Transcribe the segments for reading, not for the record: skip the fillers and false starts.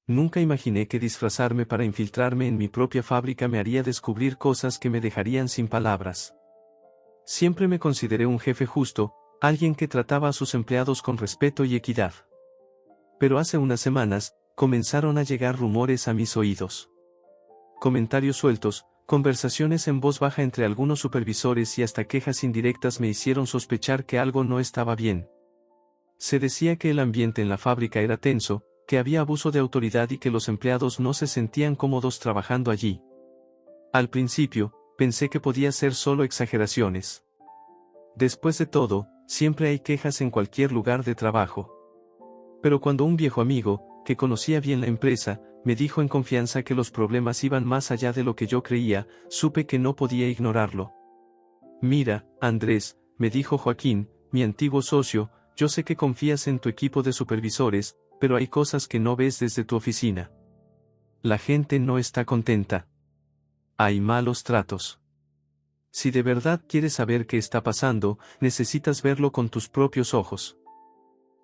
Nunca imaginé que disfrazarme para infiltrarme en mi propia fábrica me haría descubrir cosas que me dejarían sin palabras. Siempre me consideré un jefe justo, alguien que trataba a sus empleados con respeto y equidad. Pero hace unas semanas, comenzaron a llegar rumores a mis oídos. Comentarios sueltos, conversaciones en voz baja entre algunos supervisores y hasta quejas indirectas me hicieron sospechar que algo no estaba bien. Se decía que el ambiente en la fábrica era tenso, que había abuso de autoridad y que los empleados no se sentían cómodos trabajando allí. Al principio, pensé que podía ser solo exageraciones. Después de todo, siempre hay quejas en cualquier lugar de trabajo. Pero cuando un viejo amigo, que conocía bien la empresa, me dijo en confianza que los problemas iban más allá de lo que yo creía, supe que no podía ignorarlo. Mira, Andrés, me dijo Joaquín, mi antiguo socio, yo sé que confías en tu equipo de supervisores, pero hay cosas que no ves desde tu oficina. La gente no está contenta. Hay malos tratos. Si de verdad quieres saber qué está pasando, necesitas verlo con tus propios ojos.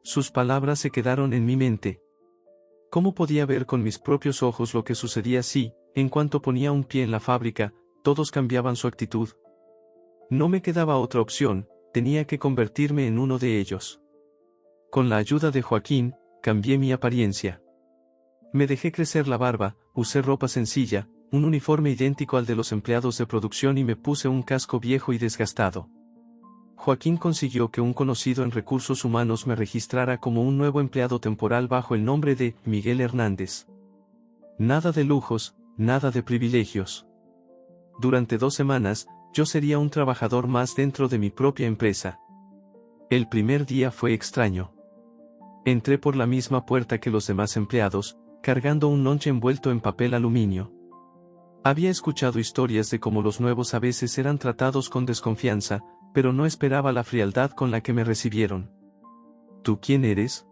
Sus palabras se quedaron en mi mente. ¿Cómo podía ver con mis propios ojos lo que sucedía si, en cuanto ponía un pie en la fábrica, todos cambiaban su actitud? No me quedaba otra opción, tenía que convertirme en uno de ellos. Con la ayuda de Joaquín, cambié mi apariencia. Me dejé crecer la barba, usé ropa sencilla, un uniforme idéntico al de los empleados de producción y me puse un casco viejo y desgastado. Joaquín consiguió que un conocido en recursos humanos me registrara como un nuevo empleado temporal bajo el nombre de Miguel Hernández. Nada de lujos, nada de privilegios. Durante 2 semanas, yo sería un trabajador más dentro de mi propia empresa. El primer día fue extraño. Entré por la misma puerta que los demás empleados, cargando un lonche envuelto en papel aluminio. Había escuchado historias de cómo los nuevos a veces eran tratados con desconfianza, pero no esperaba la frialdad con la que me recibieron. ¿Tú quién eres?,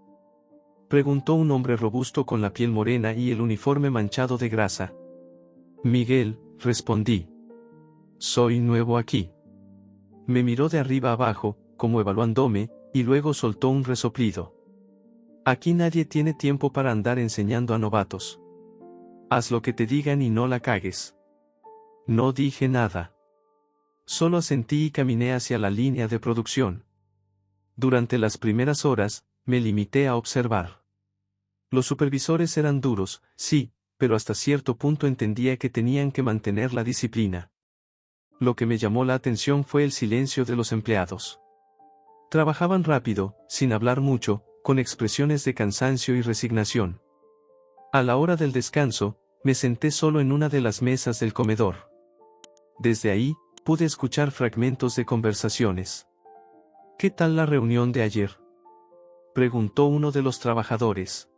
preguntó un hombre robusto con la piel morena y el uniforme manchado de grasa. Miguel, respondí. Soy nuevo aquí. Me miró de arriba abajo, como evaluándome, y luego soltó un resoplido. Aquí nadie tiene tiempo para andar enseñando a novatos. Haz lo que te digan y no la cagues. No dije nada. Solo asentí y caminé hacia la línea de producción. Durante las primeras horas, me limité a observar. Los supervisores eran duros, sí, pero hasta cierto punto entendía que tenían que mantener la disciplina. Lo que me llamó la atención fue el silencio de los empleados. Trabajaban rápido, sin hablar mucho, con expresiones de cansancio y resignación. A la hora del descanso, me senté solo en una de las mesas del comedor. Desde ahí, pude escuchar fragmentos de conversaciones. ¿Qué tal la reunión de ayer?, preguntó uno de los trabajadores.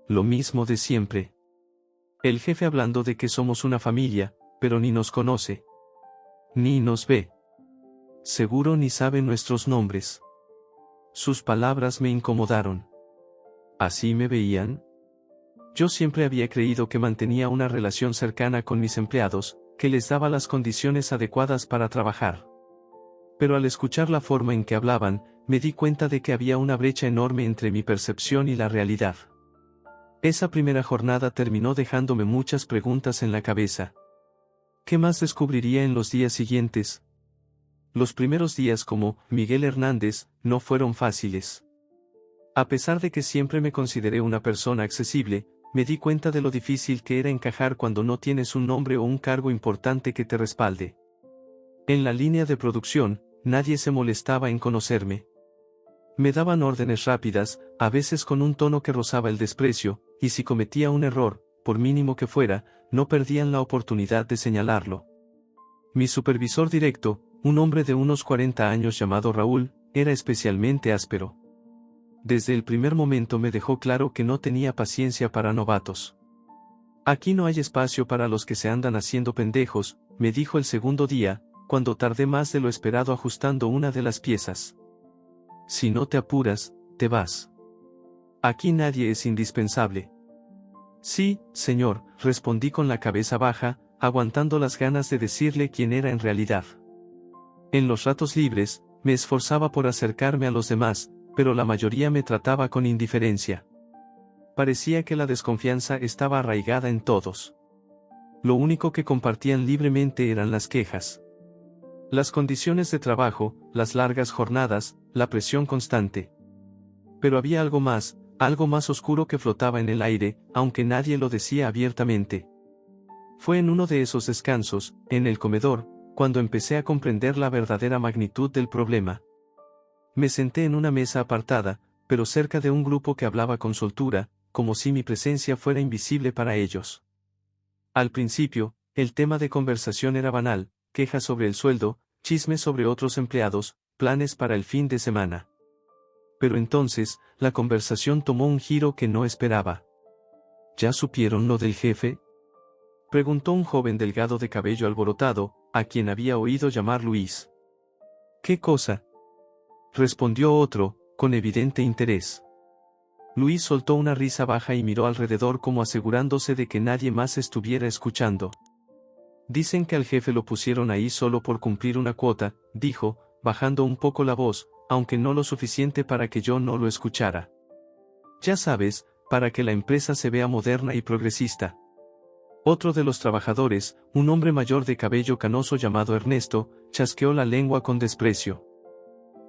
Lo mismo de siempre. El jefe hablando de que somos una familia, pero ni nos conoce. Ni nos ve. Seguro ni sabe nuestros nombres. Sus palabras me incomodaron. ¿Así me veían? Yo siempre había creído que mantenía una relación cercana con mis empleados, que les daba las condiciones adecuadas para trabajar. Pero al escuchar la forma en que hablaban, me di cuenta de que había una brecha enorme entre mi percepción y la realidad. Esa primera jornada terminó dejándome muchas preguntas en la cabeza. ¿Qué más descubriría en los días siguientes? Los primeros días como Miguel Hernández no fueron fáciles. A pesar de que siempre me consideré una persona accesible, me di cuenta de lo difícil que era encajar cuando no tienes un nombre o un cargo importante que te respalde. En la línea de producción, nadie se molestaba en conocerme. Me daban órdenes rápidas, a veces con un tono que rozaba el desprecio, y si cometía un error, por mínimo que fuera, no perdían la oportunidad de señalarlo. Mi supervisor directo, un hombre de unos 40 años llamado Raúl, era especialmente áspero. Desde el primer momento me dejó claro que no tenía paciencia para novatos. Aquí no hay espacio para los que se andan haciendo pendejos, me dijo el segundo día, cuando tardé más de lo esperado ajustando una de las piezas. Si no te apuras, te vas. Aquí nadie es indispensable. Sí, señor, respondí con la cabeza baja, aguantando las ganas de decirle quién era en realidad. En los ratos libres, me esforzaba por acercarme a los demás, pero la mayoría me trataba con indiferencia. Parecía que la desconfianza estaba arraigada en todos. Lo único que compartían libremente eran las quejas. Las condiciones de trabajo, las largas jornadas, la presión constante. Pero había algo más oscuro que flotaba en el aire, aunque nadie lo decía abiertamente. Fue en uno de esos descansos, en el comedor, cuando empecé a comprender la verdadera magnitud del problema. Me senté en una mesa apartada, pero cerca de un grupo que hablaba con soltura, como si mi presencia fuera invisible para ellos. Al principio, el tema de conversación era banal, quejas sobre el sueldo, chismes sobre otros empleados, planes para el fin de semana. Pero entonces, la conversación tomó un giro que no esperaba. ¿Ya supieron lo del jefe?, preguntó un joven delgado de cabello alborotado, a quien había oído llamar Luis. ¿Qué cosa?, respondió otro, con evidente interés. Luis soltó una risa baja y miró alrededor como asegurándose de que nadie más estuviera escuchando. Dicen que al jefe lo pusieron ahí solo por cumplir una cuota, dijo, bajando un poco la voz, aunque no lo suficiente para que yo no lo escuchara. Ya sabes, para que la empresa se vea moderna y progresista. Otro de los trabajadores, un hombre mayor de cabello canoso llamado Ernesto, chasqueó la lengua con desprecio.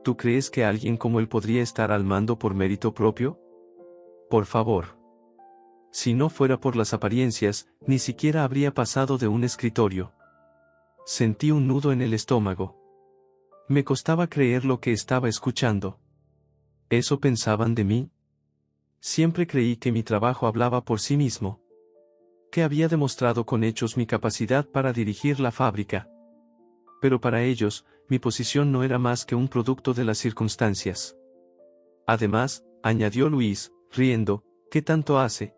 ¿Tú crees que alguien como él podría estar al mando por mérito propio? Por favor. Si no fuera por las apariencias, ni siquiera habría pasado de un escritorio. Sentí un nudo en el estómago. Me costaba creer lo que estaba escuchando. ¿Eso pensaban de mí? Siempre creí que mi trabajo hablaba por sí mismo. Que había demostrado con hechos mi capacidad para dirigir la fábrica. Pero para ellos, mi posición no era más que un producto de las circunstancias. Además, añadió Luis, riendo, ¿qué tanto hace?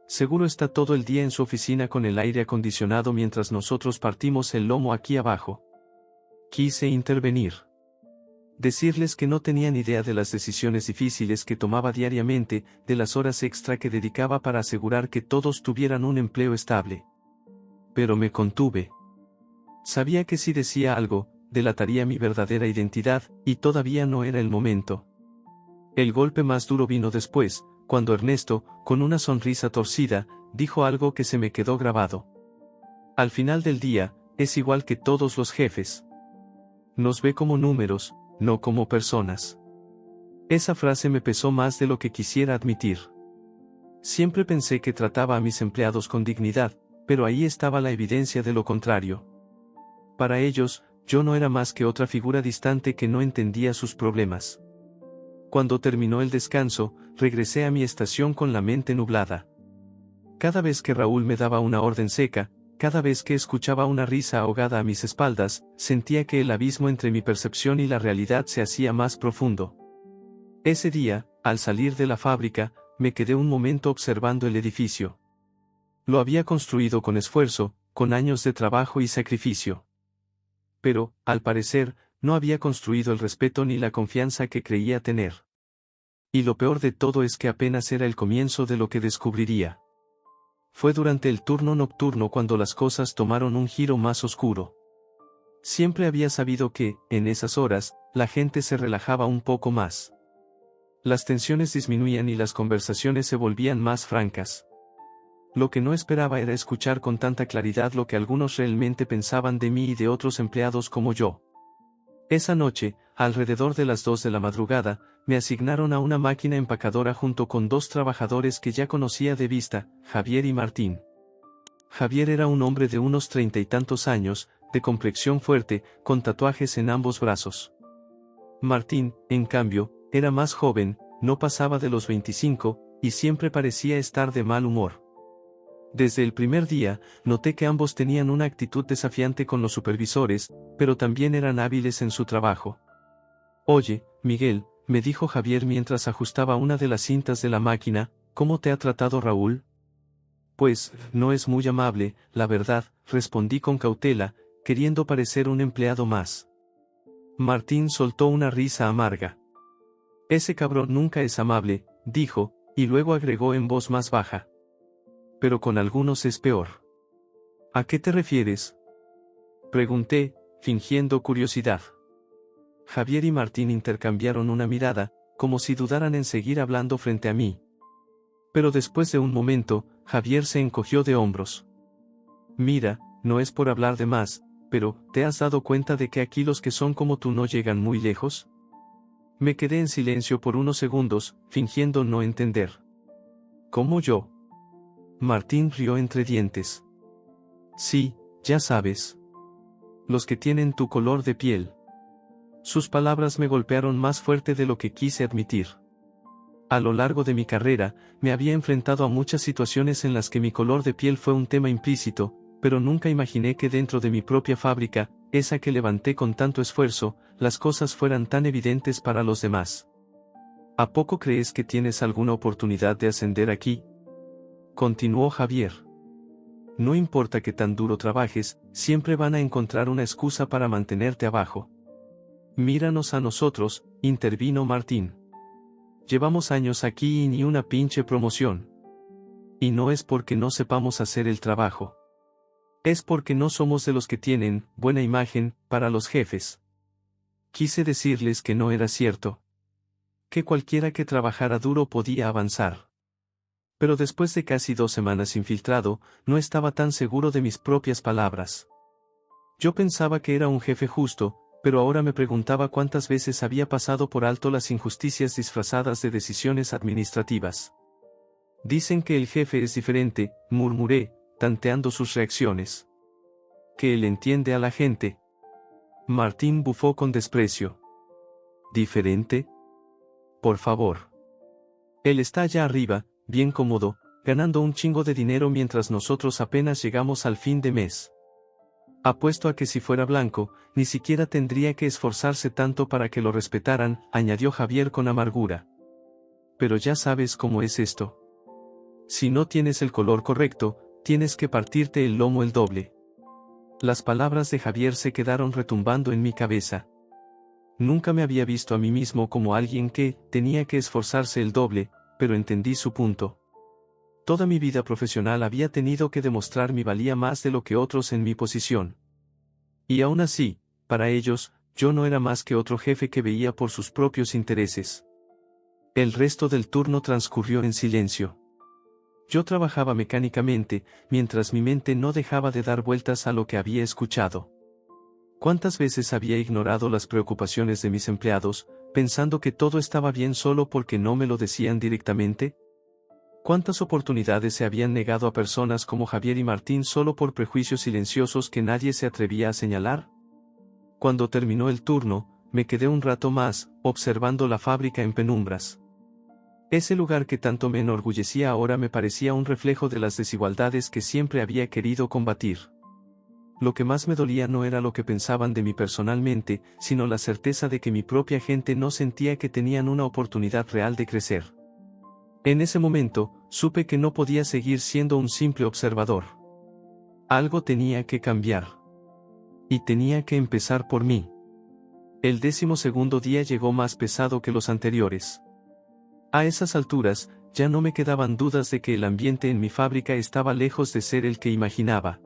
Seguro está todo el día en su oficina con el aire acondicionado mientras nosotros partimos el lomo aquí abajo. Quise intervenir. Decirles que no tenían idea de las decisiones difíciles que tomaba diariamente, de las horas extra que dedicaba para asegurar que todos tuvieran un empleo estable. Pero me contuve. Sabía que si decía algo, delataría mi verdadera identidad, y todavía no era el momento. El golpe más duro vino después, cuando Ernesto, con una sonrisa torcida, dijo algo que se me quedó grabado. Al final del día, es igual que todos los jefes. Nos ve como números, no como personas. Esa frase me pesó más de lo que quisiera admitir. Siempre pensé que trataba a mis empleados con dignidad, pero ahí estaba la evidencia de lo contrario. Para ellos, yo no era más que otra figura distante que no entendía sus problemas. Cuando terminó el descanso, regresé a mi estación con la mente nublada. Cada vez que Raúl me daba una orden seca, cada vez que escuchaba una risa ahogada a mis espaldas, sentía que el abismo entre mi percepción y la realidad se hacía más profundo. Ese día, al salir de la fábrica, me quedé un momento observando el edificio. Lo había construido con esfuerzo, con años de trabajo y sacrificio. Pero, al parecer, no había construido el respeto ni la confianza que creía tener. Y lo peor de todo es que apenas era el comienzo de lo que descubriría. Fue durante el turno nocturno cuando las cosas tomaron un giro más oscuro. Siempre había sabido que, en esas horas, la gente se relajaba un poco más. Las tensiones disminuían y las conversaciones se volvían más francas. Lo que no esperaba era escuchar con tanta claridad lo que algunos realmente pensaban de mí y de otros empleados como yo. Esa noche, alrededor de las 2 de la madrugada, me asignaron a una máquina empacadora junto con 2 trabajadores que ya conocía de vista, Javier y Martín. Javier era un hombre de unos 30 y tantos años, de complexión fuerte, con tatuajes en ambos brazos. Martín, en cambio, era más joven, no pasaba de los 25, y siempre parecía estar de mal humor. Desde el primer día, noté que ambos tenían una actitud desafiante con los supervisores, pero también eran hábiles en su trabajo. Oye, Miguel, me dijo Javier mientras ajustaba una de las cintas de la máquina, ¿cómo te ha tratado Raúl? Pues, no es muy amable, la verdad, respondí con cautela, queriendo parecer un empleado más. Martín soltó una risa amarga. Ese cabrón nunca es amable, dijo, y luego agregó en voz más baja. Pero con algunos es peor. ¿A qué te refieres?, pregunté, fingiendo curiosidad. Javier y Martín intercambiaron una mirada, como si dudaran en seguir hablando frente a mí. Pero después de un momento, Javier se encogió de hombros. Mira, no es por hablar de más, pero, ¿te has dado cuenta de que aquí los que son como tú no llegan muy lejos? Me quedé en silencio por unos segundos, fingiendo no entender. ¿Cómo yo? Martín rió entre dientes. Sí, ya sabes. Los que tienen tu color de piel. Sus palabras me golpearon más fuerte de lo que quise admitir. A lo largo de mi carrera, me había enfrentado a muchas situaciones en las que mi color de piel fue un tema implícito, pero nunca imaginé que dentro de mi propia fábrica, esa que levanté con tanto esfuerzo, las cosas fueran tan evidentes para los demás. ¿A poco crees que tienes alguna oportunidad de ascender aquí? Continuó Javier. No importa que tan duro trabajes, siempre van a encontrar una excusa para mantenerte abajo. Míranos a nosotros, intervino Martín. Llevamos años aquí y ni una pinche promoción. Y no es porque no sepamos hacer el trabajo. Es porque no somos de los que tienen buena imagen para los jefes. Quise decirles que no era cierto. Que cualquiera que trabajara duro podía avanzar. Pero después de casi 2 semanas infiltrado, no estaba tan seguro de mis propias palabras. Yo pensaba que era un jefe justo, pero ahora me preguntaba cuántas veces había pasado por alto las injusticias disfrazadas de decisiones administrativas. Dicen que el jefe es diferente, murmuré, tanteando sus reacciones. Que él entiende a la gente. Martín bufó con desprecio. ¿Diferente? Por favor. Él está allá arriba, bien cómodo, ganando un chingo de dinero mientras nosotros apenas llegamos al fin de mes. Apuesto a que si fuera blanco, ni siquiera tendría que esforzarse tanto para que lo respetaran, añadió Javier con amargura. Pero ya sabes cómo es esto. Si no tienes el color correcto, tienes que partirte el lomo el doble. Las palabras de Javier se quedaron retumbando en mi cabeza. Nunca me había visto a mí mismo como alguien que tenía que esforzarse el doble, pero entendí su punto. Toda mi vida profesional había tenido que demostrar mi valía más de lo que otros en mi posición. Y aún así, para ellos, yo no era más que otro jefe que veía por sus propios intereses. El resto del turno transcurrió en silencio. Yo trabajaba mecánicamente, mientras mi mente no dejaba de dar vueltas a lo que había escuchado. ¿Cuántas veces había ignorado las preocupaciones de mis empleados, pensando que todo estaba bien solo porque no me lo decían directamente? ¿Cuántas oportunidades se habían negado a personas como Javier y Martín solo por prejuicios silenciosos que nadie se atrevía a señalar? Cuando terminó el turno, me quedé un rato más, observando la fábrica en penumbras. Ese lugar que tanto me enorgullecía ahora me parecía un reflejo de las desigualdades que siempre había querido combatir. Lo que más me dolía no era lo que pensaban de mí personalmente, sino la certeza de que mi propia gente no sentía que tenían una oportunidad real de crecer. En ese momento, supe que no podía seguir siendo un simple observador. Algo tenía que cambiar. Y tenía que empezar por mí. El 12º día llegó más pesado que los anteriores. A esas alturas, ya no me quedaban dudas de que el ambiente en mi fábrica estaba lejos de ser el que imaginaba.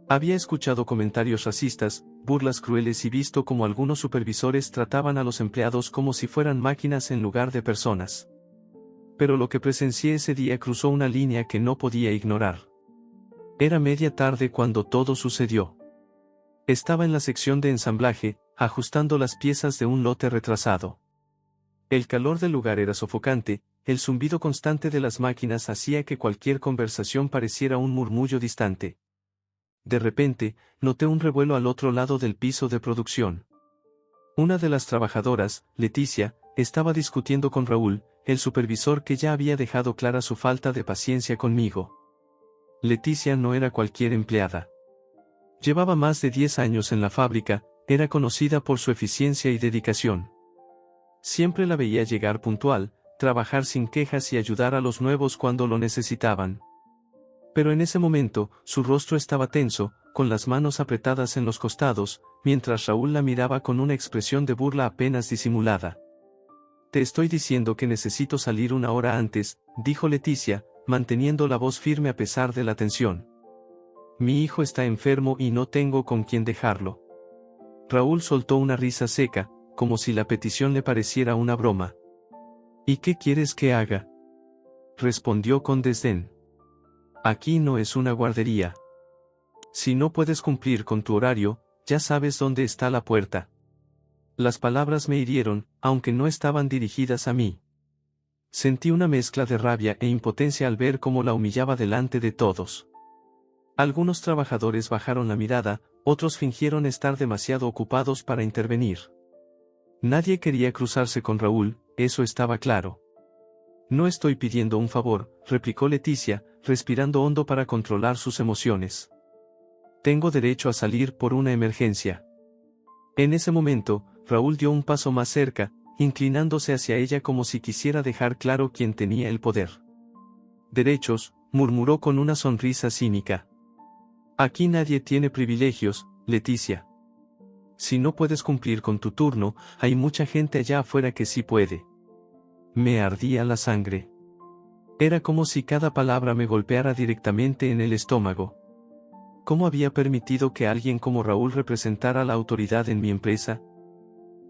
Había escuchado comentarios racistas, burlas crueles y visto cómo algunos supervisores trataban a los empleados como si fueran máquinas en lugar de personas. Pero lo que presencié ese día cruzó una línea que no podía ignorar. Era media tarde cuando todo sucedió. Estaba en la sección de ensamblaje, ajustando las piezas de un lote retrasado. El calor del lugar era sofocante, el zumbido constante de las máquinas hacía que cualquier conversación pareciera un murmullo distante. De repente, noté un revuelo al otro lado del piso de producción. Una de las trabajadoras, Leticia, estaba discutiendo con Raúl, el supervisor que ya había dejado clara su falta de paciencia conmigo. Leticia no era cualquier empleada. Llevaba más de 10 años en la fábrica, era conocida por su eficiencia y dedicación. Siempre la veía llegar puntual, trabajar sin quejas y ayudar a los nuevos cuando lo necesitaban. Pero en ese momento, su rostro estaba tenso, con las manos apretadas en los costados, mientras Raúl la miraba con una expresión de burla apenas disimulada. «Te estoy diciendo que necesito salir 1 hora antes», dijo Leticia, manteniendo la voz firme a pesar de la tensión. «Mi hijo está enfermo y no tengo con quién dejarlo». Raúl soltó una risa seca, como si la petición le pareciera una broma. «¿Y qué quieres que haga?». respondió con desdén. Aquí no es una guardería. Si no puedes cumplir con tu horario, ya sabes dónde está la puerta. Las palabras me hirieron, aunque no estaban dirigidas a mí. Sentí una mezcla de rabia e impotencia al ver cómo la humillaba delante de todos. Algunos trabajadores bajaron la mirada, otros fingieron estar demasiado ocupados para intervenir. Nadie quería cruzarse con Raúl, eso estaba claro. No estoy pidiendo un favor, replicó Leticia, respirando hondo para controlar sus emociones. Tengo derecho a salir por una emergencia. En ese momento, Raúl dio un paso más cerca, inclinándose hacia ella como si quisiera dejar claro quién tenía el poder. Derechos, murmuró con una sonrisa cínica. Aquí nadie tiene privilegios, Leticia. Si no puedes cumplir con tu turno, hay mucha gente allá afuera que sí puede. Me ardía la sangre. Era como si cada palabra me golpeara directamente en el estómago. ¿Cómo había permitido que alguien como Raúl representara la autoridad en mi empresa?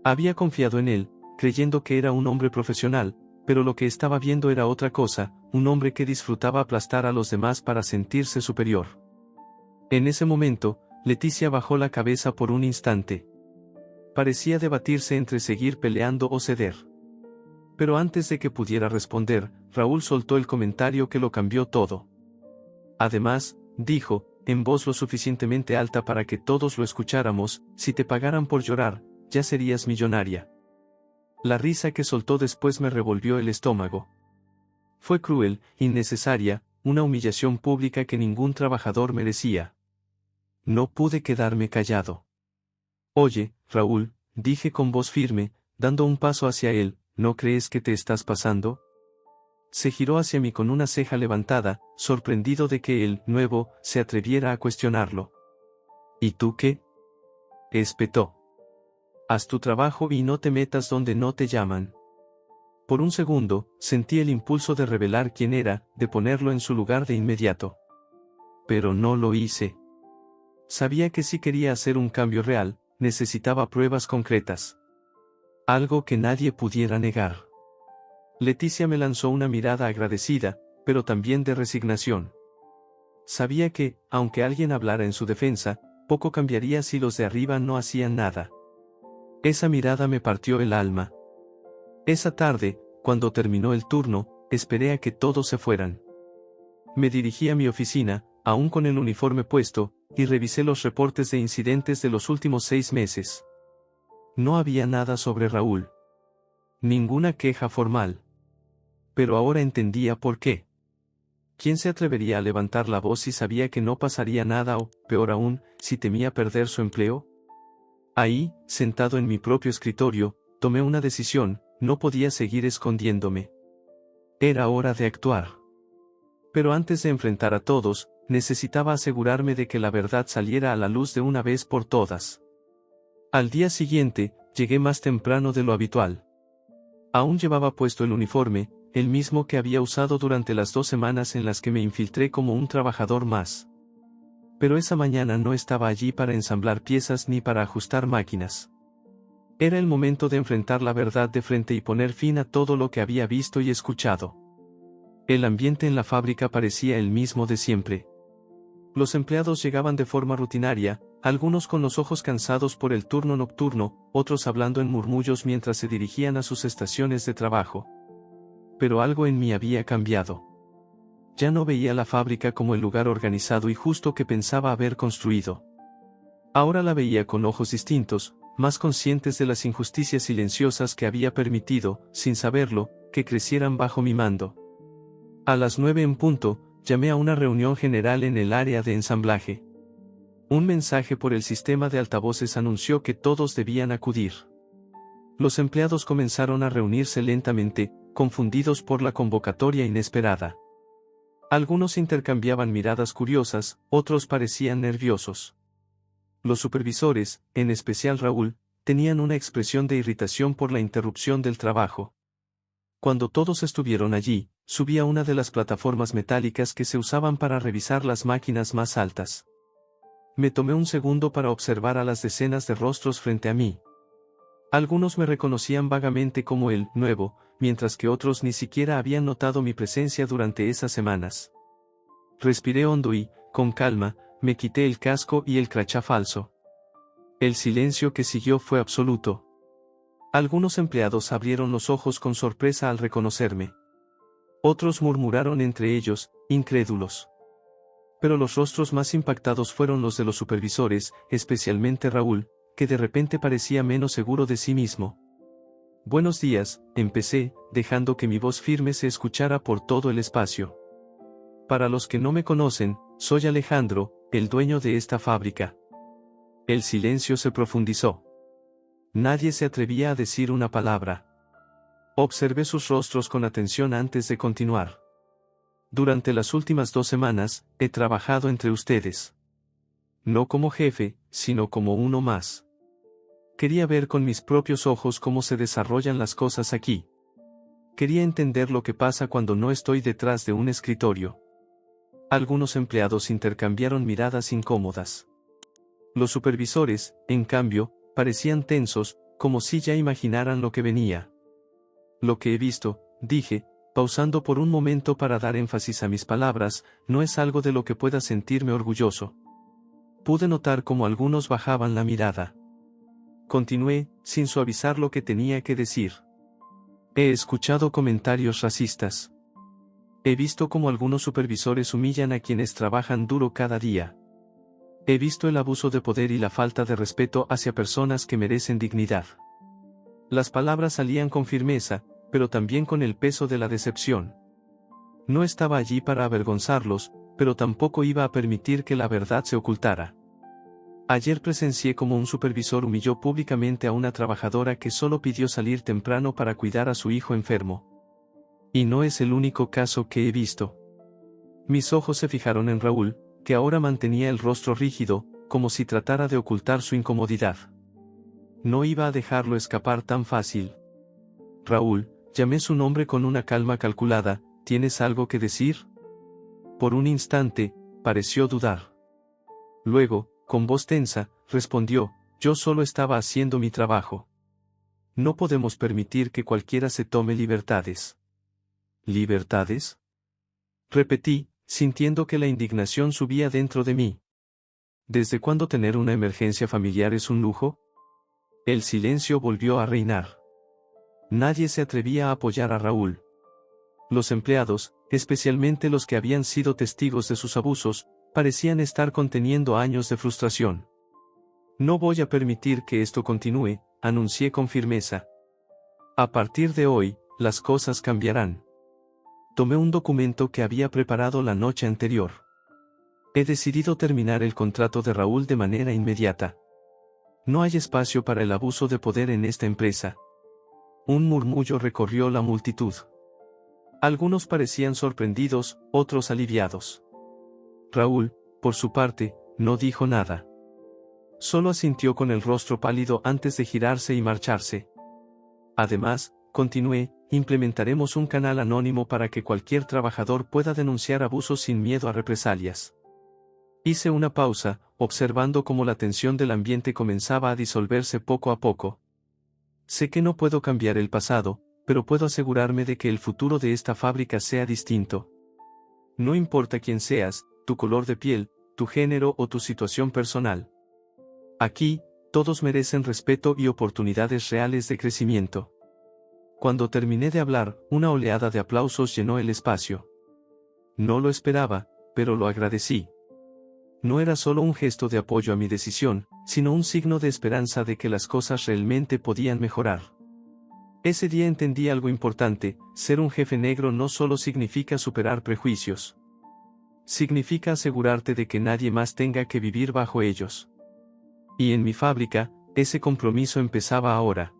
Había confiado en él, creyendo que era un hombre profesional, pero lo que estaba viendo era otra cosa, un hombre que disfrutaba aplastar a los demás para sentirse superior. En ese momento, Leticia bajó la cabeza por un instante. Parecía debatirse entre seguir peleando o ceder. Pero antes de que pudiera responder, Raúl soltó el comentario que lo cambió todo. Además, dijo, en voz lo suficientemente alta para que todos lo escucháramos, si te pagaran por llorar, ya serías millonaria. La risa que soltó después me revolvió el estómago. Fue cruel, innecesaria, una humillación pública que ningún trabajador merecía. No pude quedarme callado. Oye, Raúl, dije con voz firme, dando un paso hacia él, ¿no crees que te estás pasando? Se giró hacia mí con una ceja levantada, sorprendido de que el nuevo se atreviera a cuestionarlo. ¿Y tú qué? Espetó. Haz tu trabajo y no te metas donde no te llaman. Por un segundo, sentí el impulso de revelar quién era, de ponerlo en su lugar de inmediato. Pero no lo hice. Sabía que si quería hacer un cambio real, necesitaba pruebas concretas. Algo que nadie pudiera negar. Leticia me lanzó una mirada agradecida, pero también de resignación. Sabía que, aunque alguien hablara en su defensa, poco cambiaría si los de arriba no hacían nada. Esa mirada me partió el alma. Esa tarde, cuando terminó el turno, esperé a que todos se fueran. Me dirigí a mi oficina, aún con el uniforme puesto, y revisé los reportes de incidentes de los últimos 6 meses. No había nada sobre Raúl. Ninguna queja formal. Pero ahora entendía por qué. ¿Quién se atrevería a levantar la voz si sabía que no pasaría nada o, peor aún, si temía perder su empleo? Ahí, sentado en mi propio escritorio, tomé una decisión, no podía seguir escondiéndome. Era hora de actuar. Pero antes de enfrentar a todos, necesitaba asegurarme de que la verdad saliera a la luz de una vez por todas. Al día siguiente, llegué más temprano de lo habitual. Aún llevaba puesto el uniforme, el mismo que había usado durante las 2 semanas en las que me infiltré como un trabajador más. Pero esa mañana no estaba allí para ensamblar piezas ni para ajustar máquinas. Era el momento de enfrentar la verdad de frente y poner fin a todo lo que había visto y escuchado. El ambiente en la fábrica parecía el mismo de siempre. Los empleados llegaban de forma rutinaria, algunos con los ojos cansados por el turno nocturno, otros hablando en murmullos mientras se dirigían a sus estaciones de trabajo. Pero algo en mí había cambiado. Ya no veía la fábrica como el lugar organizado y justo que pensaba haber construido. Ahora la veía con ojos distintos, más conscientes de las injusticias silenciosas que había permitido, sin saberlo, que crecieran bajo mi mando. A las 9 en punto, llamé a una reunión general en el área de ensamblaje. Un mensaje por el sistema de altavoces anunció que todos debían acudir. Los empleados comenzaron a reunirse lentamente, confundidos por la convocatoria inesperada. Algunos intercambiaban miradas curiosas, otros parecían nerviosos. Los supervisores, en especial Raúl, tenían una expresión de irritación por la interrupción del trabajo. Cuando todos estuvieron allí, subí a una de las plataformas metálicas que se usaban para revisar las máquinas más altas. Me tomé un segundo para observar a las decenas de rostros frente a mí. Algunos me reconocían vagamente como el nuevo, mientras que otros ni siquiera habían notado mi presencia durante esas semanas. Respiré hondo y, con calma, me quité el casco y el crachá falso. El silencio que siguió fue absoluto. Algunos empleados abrieron los ojos con sorpresa al reconocerme. Otros murmuraron entre ellos, incrédulos. Pero los rostros más impactados fueron los de los supervisores, especialmente Raúl, que de repente parecía menos seguro de sí mismo. Buenos días, empecé, dejando que mi voz firme se escuchara por todo el espacio. Para los que no me conocen, soy Alejandro, el dueño de esta fábrica. El silencio se profundizó. Nadie se atrevía a decir una palabra. Observé sus rostros con atención antes de continuar. Durante las últimas 2 semanas, he trabajado entre ustedes. No como jefe, sino como uno más. Quería ver con mis propios ojos cómo se desarrollan las cosas aquí. Quería entender lo que pasa cuando no estoy detrás de un escritorio. Algunos empleados intercambiaron miradas incómodas. Los supervisores, en cambio, parecían tensos, como si ya imaginaran lo que venía. Lo que he visto, dije, pausando por un momento para dar énfasis a mis palabras, no es algo de lo que pueda sentirme orgulloso. Pude notar cómo algunos bajaban la mirada. Continué, sin suavizar lo que tenía que decir. He escuchado comentarios racistas. He visto cómo algunos supervisores humillan a quienes trabajan duro cada día. He visto el abuso de poder y la falta de respeto hacia personas que merecen dignidad. Las palabras salían con firmeza, pero también con el peso de la decepción. No estaba allí para avergonzarlos, pero tampoco iba a permitir que la verdad se ocultara. Ayer presencié cómo un supervisor humilló públicamente a una trabajadora que solo pidió salir temprano para cuidar a su hijo enfermo. Y no es el único caso que he visto. Mis ojos se fijaron en Raúl, que ahora mantenía el rostro rígido, como si tratara de ocultar su incomodidad. No iba a dejarlo escapar tan fácil. Raúl, llamé su nombre con una calma calculada, ¿tienes algo que decir? Por un instante, pareció dudar. Luego, con voz tensa, respondió, yo solo estaba haciendo mi trabajo. No podemos permitir que cualquiera se tome libertades. ¿Libertades? Repetí, sintiendo que la indignación subía dentro de mí. ¿Desde cuándo tener una emergencia familiar es un lujo? El silencio volvió a reinar. Nadie se atrevía a apoyar a Raúl. Los empleados, especialmente los que habían sido testigos de sus abusos, parecían estar conteniendo años de frustración. No voy a permitir que esto continúe, anuncié con firmeza. A partir de hoy, las cosas cambiarán. Tomé un documento que había preparado la noche anterior. He decidido terminar el contrato de Raúl de manera inmediata. No hay espacio para el abuso de poder en esta empresa. Un murmullo recorrió la multitud. Algunos parecían sorprendidos, otros aliviados. Raúl, por su parte, no dijo nada. Solo asintió con el rostro pálido antes de girarse y marcharse. Además, continué, implementaremos un canal anónimo para que cualquier trabajador pueda denunciar abusos sin miedo a represalias. Hice una pausa, observando cómo la tensión del ambiente comenzaba a disolverse poco a poco. Sé que no puedo cambiar el pasado, pero puedo asegurarme de que el futuro de esta fábrica sea distinto. No importa quién seas, tu color de piel, tu género o tu situación personal. Aquí, todos merecen respeto y oportunidades reales de crecimiento. Cuando terminé de hablar, una oleada de aplausos llenó el espacio. No lo esperaba, pero lo agradecí. No era solo un gesto de apoyo a mi decisión, sino un signo de esperanza de que las cosas realmente podían mejorar. Ese día entendí algo importante: ser un jefe negro no solo significa superar prejuicios. Significa asegurarte de que nadie más tenga que vivir bajo ellos. Y en mi fábrica, ese compromiso empezaba ahora.